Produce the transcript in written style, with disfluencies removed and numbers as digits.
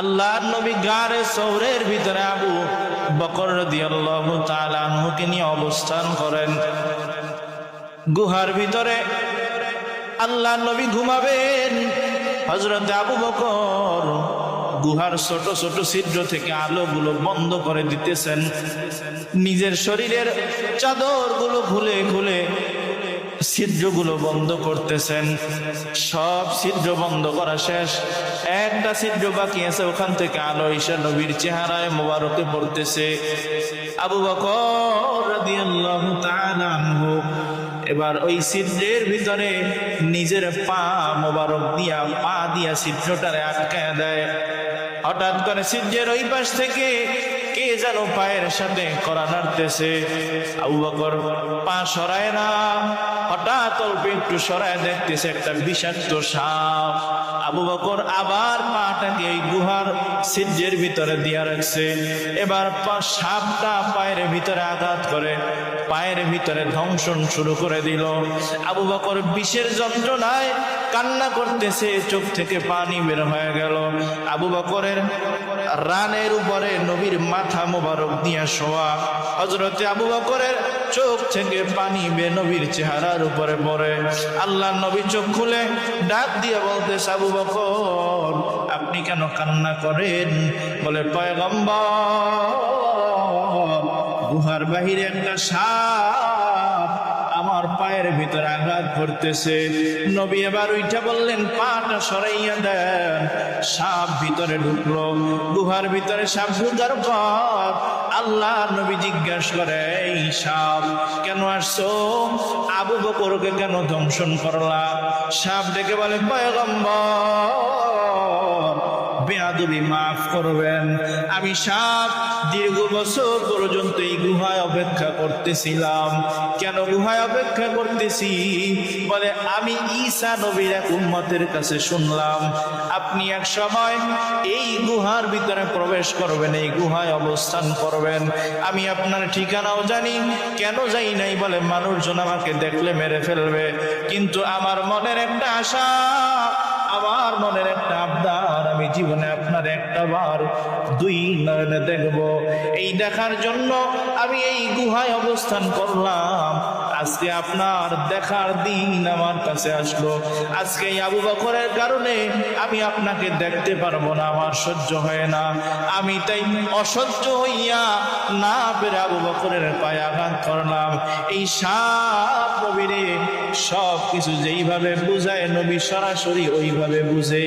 আল্লাহর নবী গারে সৌরের ভিতরে আবু বকর রাদিয়াল্লাহু তাআলা আনহুকে নিয়ে অবস্থান করেন। গুহার ভিতরে আল্লাহর নবী ঘুমাবেন। হযরত আবু বকর গুহার ছোট ছোট ছিদ্র থেকে আলোগুলো বন্ধ করে দিতেছেন। নিজের শরীরের চাদরগুলো খুলে খুলে ছিদ্রগুলো বন্ধ করতেছেন। সব ছিদ্র বন্ধ করা শেষ, একটা ছিদ্র বাকি আছে, ওখান থেকে আলো এসে নবীর চেহারায় মোবারকে পড়তেছে। আবু বকর রাদিয়াল্লাহু তাআলা আনহু এবার ওই ছিদ্রের ভিতরে নিজের পা মোবারক দিয়া পা দিয়া ছিদ্রটারে আটকায় দেয়। হঠাৎ করে ছিদ্রের ওই পাশ থেকে কে যেন পায়ের সাথে কড়া নাড়তেছে। আবু বকর পা সরায় না, হঠাৎ অল্প একটু সরায় দেখতেছে একটা বিষাক্ত সাপ। আবু বকর আবার পাটাকে এই গুহার ছিদ্রের ভিতরে দিয়া রাখছে। এবার সাপটা পায়ের ভিতরে আঘাত করে পায়ের ভিতরে ধ্বংসন শুরু করে দিল। আবু বকর বিষের যন্ত্রণায় কান্না করতেছে, চোখ থেকে পানি বের হয়ে গেল। আবু বকরের রানের উপরে নবীর মাথা মোবারক দিয়া শোয়া। হযরতে আবু বকরের চোখ থেকে পানি বের নবীর চেহারার উপরে পড়ে। আল্লাহ নবী চোখ খুলে ডাক দিয়ে বলতেছে, আবু বকর আপনি কেন কান্না করেন? বলে, পয়গম্বর গুহার বাহিরে একটা সাপ আমার পায়ের ভিতরে আঘাত করতেছে। নবী এবার উঠে বললেন, পাটা সরাইয়া দেন। সাপ ভিতরে ঢুকলো। গুহার ভিতরে সাপ ঢুকার পর আল্লাহ নবী জিজ্ঞাসা করে, এই সাপ কেন আসছো? আবু বকরকে কেন ধ্বংসন করলা? সাপ ডেকে বলে, পয়গম্বর বেয়াদবি মাফ করবেন, আমি সাপ দীর্ঘ বছর পর্যন্ত এই গুহায় অপেক্ষা করতেছিলাম। কেন গুহায় অপেক্ষা করতেছি? বলে, আমি ঈসা নবীর এক উম্মতের কাছে শুনলাম আপনি এক সময় এই গুহার ভিতরে প্রবেশ করবেন, এই গুহায় অবস্থান করবেন। আমি আপনার ঠিকানাও জানি। কেন যাই নাই? বলে, মানুষজন আমাকে দেখলে মেরে ফেলবে, কিন্তু আমার মনের একটা আশা, আমার মনের একটা আবদার, আমি জীবনে আপনার একটা বার দুই নয়নে দেখব। এই দেখার জন্য আমি এই গুহায় অবস্থান করলাম। আজকে আপনার দেখার দিন আমার কাছে আসলো। আজকে এই আবু বকরের কারণে আমি আপনাকে দেখতে পারবো না, আমার সহ্য হয় না। আমি তাই অসহ্য হইয়া না পেরে আবু বকরের পায়ে আঘাত করলাম। এই সাপ নবীরে সব কিছু যেইভাবে বুঝায় নবী সরাসরি ওইভাবে বুঝে।